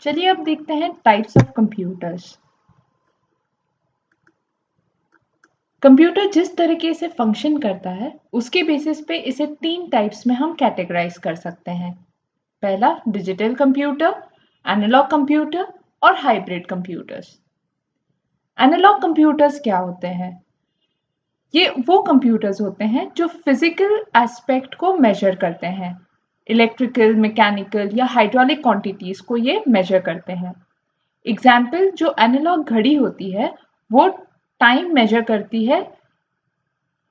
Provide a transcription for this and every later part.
चलिए अब देखते हैं टाइप्स ऑफ कंप्यूटर्स। कंप्यूटर जिस तरीके से फंक्शन करता है उसके बेसिस पे इसे 3 टाइप्स में हम कैटेगराइज कर सकते हैं। पहला डिजिटल कंप्यूटर, एनालॉग कंप्यूटर और हाइब्रिड कंप्यूटर्स। एनालॉग कंप्यूटर्स क्या होते हैं? ये वो कंप्यूटर्स होते हैं जो फिजिकल एस्पेक्ट को मेजर करते हैं। इलेक्ट्रिकल, मैकेनिकल या हाइड्रोलिक क्वांटिटीज को ये मेजर करते हैं। एग्जाम्पल जो एनालॉग घड़ी होती है वो टाइम मेजर करती है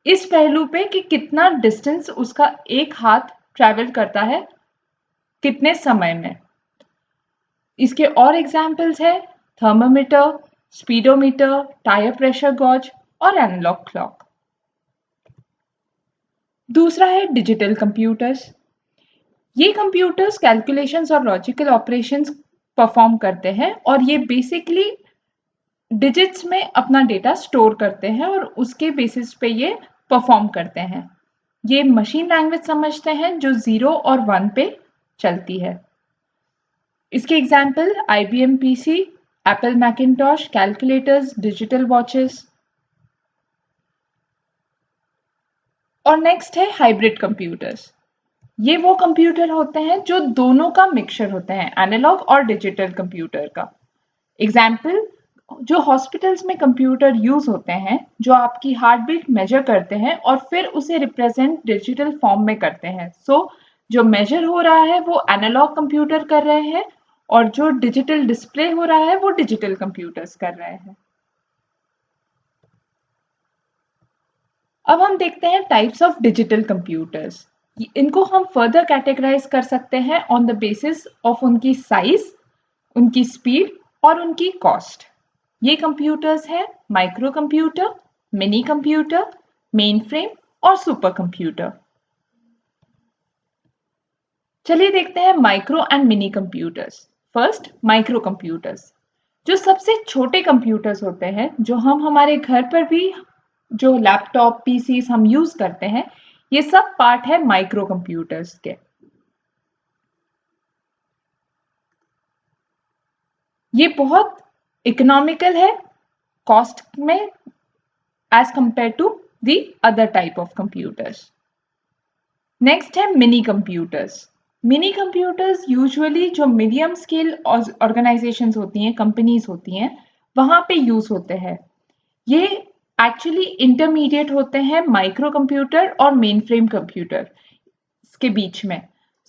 इस पहलू पे कि कितना डिस्टेंस उसका एक हाथ ट्रैवल करता है कितने समय में। इसके और एग्जाम्पल्स है thermometer, speedometer, tyre pressure gauge और एनालॉग क्लॉक। दूसरा है डिजिटल कंप्यूटर्स। ये कंप्यूटर्स कैलकुलेशंस और लॉजिकल ऑपरेशंस परफॉर्म करते हैं और ये बेसिकली डिजिट्स में अपना डेटा स्टोर करते हैं और उसके बेसिस पे ये परफॉर्म करते हैं। ये मशीन लैंग्वेज समझते हैं जो 0 और 1 पे चलती है। इसके example IBM PC, Apple Macintosh, calculators, digital watches. और नेक्स्ट है हाइब्रिड कंप्यूटर्स। ये वो कंप्यूटर होते हैं जो दोनों का मिक्सचर होते हैं, एनालॉग और डिजिटल कंप्यूटर का। एग्जाम्पल जो हॉस्पिटल्स में कंप्यूटर यूज होते हैं जो आपकी हार्ट बीट मेजर करते हैं और फिर उसे रिप्रेजेंट डिजिटल फॉर्म में करते हैं। जो मेजर हो रहा है वो एनालॉग कंप्यूटर कर रहे हैं और जो डिजिटल डिस्प्ले हो रहा है वो डिजिटल कंप्यूटर्स कर रहे हैं। अब हम देखते हैं टाइप्स ऑफ डिजिटल कंप्यूटर्स। इनको हम फर्दर कैटेगराइज कर सकते हैं ऑन द बेसिस ऑफ उनकी साइज, उनकी स्पीड और उनकी कॉस्ट। ये कंप्यूटर्स हैं micro computer, mini computer, main frame और सुपर कंप्यूटर। चलिए देखते हैं micro and mini computers. First micro computers, जो सबसे छोटे कंप्यूटर्स होते हैं जो हम हमारे घर पर भी जो लैपटॉप पीसीस हम यूज करते हैं, ये सब पार्ट है माइक्रो कंप्यूटर्स के। ये बहुत इकोनॉमिकल है कॉस्ट में as compare to the other type of computers. Next है mini computers. Mini computers usually जो मीडियम स्केल ऑर्गेनाइजेशंस होती हैं, कंपनीज होती हैं, वहां पे यूज होते हैं। ये एक्चुअली इंटरमीडिएट होते हैं माइक्रो कंप्यूटर और मेन फ्रेम कंप्यूटर के बीच में।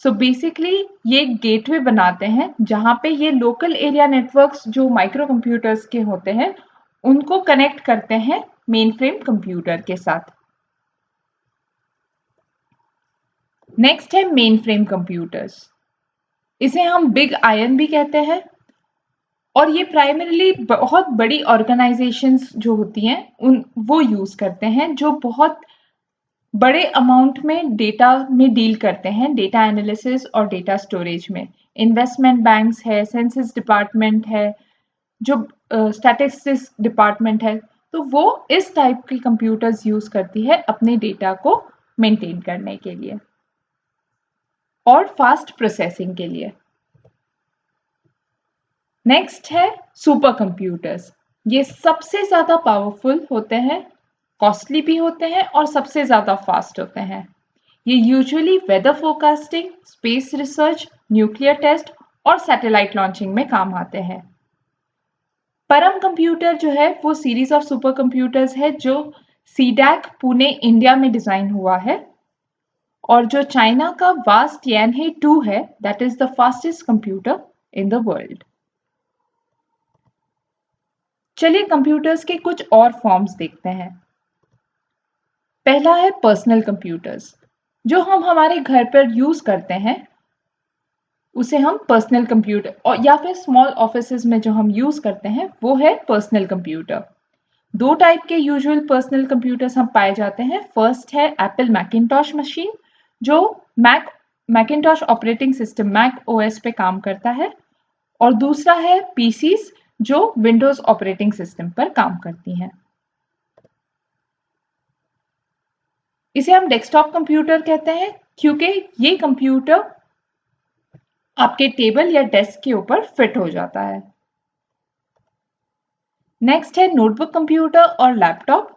बेसिकली ये गेटवे बनाते हैं जहां पे ये लोकल एरिया नेटवर्क्स जो माइक्रो कंप्यूटर्स के होते हैं उनको कनेक्ट करते हैं मेन फ्रेम कंप्यूटर के साथ। नेक्स्ट है मेन फ्रेम कंप्यूटर्स। इसे हम बिग आयन भी कहते हैं और ये प्राइमरीली बहुत बड़ी ऑर्गेनाइजेशंस जो होती हैं उन वो यूज करते हैं जो बहुत बड़े अमाउंट में डेटा में डील करते हैं, डेटा एनालिसिस और डेटा स्टोरेज में। इन्वेस्टमेंट बैंक्स है, सेंसस डिपार्टमेंट है, जो स्टैटिस्टिक्स डिपार्टमेंट है, तो वो इस टाइप की कंप्यूटर्स यूज करती है अपने डेटा को मेंटेन करने के लिए और फास्ट प्रोसेसिंग के लिए। नेक्स्ट है सुपर कंप्यूटर्स। ये सबसे ज्यादा पावरफुल होते हैं, कॉस्टली भी होते हैं और सबसे ज्यादा फास्ट होते हैं। ये usually weather forecasting, space research, nuclear test और सैटेलाइट लॉन्चिंग में काम आते हैं। परम कंप्यूटर जो है वो सीरीज ऑफ सुपर कंप्यूटर्स है जो सीडैक पुणे इंडिया में डिजाइन हुआ है और जो चाइना का वास्ट यानहे 2 है, that is the fastest computer in the world. चलिए कंप्यूटर्स के कुछ और फॉर्म्स देखते हैं। पहला है पर्सनल कंप्यूटर्स। जो हम हमारे घर पर यूज करते हैं उसे हम पर्सनल कंप्यूटर और या फिर स्मॉल ऑफिसेज में जो हम यूज करते हैं वो है पर्सनल कंप्यूटर। 2 टाइप के यूजुअल पर्सनल कंप्यूटर्स हम पाए जाते हैं। फर्स्ट है एप्पल मैकिंटॉश मशीन जो Macintosh operating system Mac OS पे काम करता है और दूसरा है पीसीस जो विंडोज ऑपरेटिंग सिस्टम पर काम करती हैं। इसे हम डेस्कटॉप कंप्यूटर कहते हैं क्योंकि ये कंप्यूटर आपके टेबल या डेस्क के ऊपर फिट हो जाता है। नेक्स्ट है नोटबुक कंप्यूटर और लैपटॉप।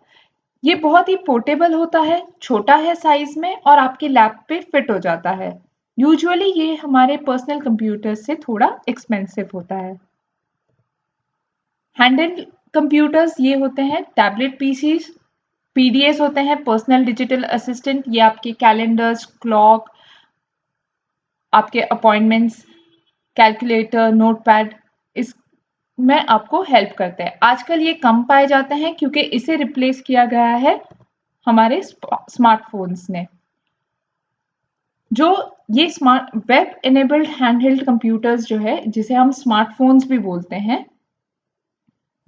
ये बहुत ही पोर्टेबल होता है, छोटा है साइज में और आपके लैप पे फिट हो जाता है। यूजुअली ये हमारे पर्सनल कंप्यूटर से थोड़ा एक्सपेंसिव होता है। हैंडहेल्ड कंप्यूटर्स ये होते हैं टैबलेट पीसीज, पीडीएस होते हैं पर्सनल डिजिटल असिस्टेंट, ये आपके कैलेंडर्स, क्लॉक, आपके अपॉइंटमेंट्स, कैलकुलेटर, नोटपैड इसमें आपको हेल्प करते हैं। आजकल ये कम पाए जाते हैं क्योंकि इसे रिप्लेस किया गया है हमारे स्मार्टफोन्स ने। जो ये smart web enabled handheld computers जो है, जिसे हम स्मार्टफोन्स भी बोलते हैं,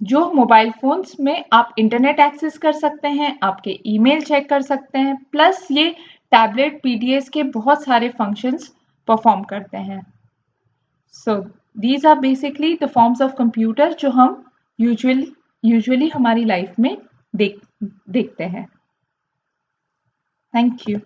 जो मोबाइल फोन्स में आप इंटरनेट एक्सेस कर सकते हैं, आपके ईमेल चेक कर सकते हैं, प्लस ये टैबलेट पीडीएस के बहुत सारे फंक्शंस परफॉर्म करते हैं। So these are basically the forms of computer जो हम यूजुअली हमारी लाइफ में देखते हैं। Thank you.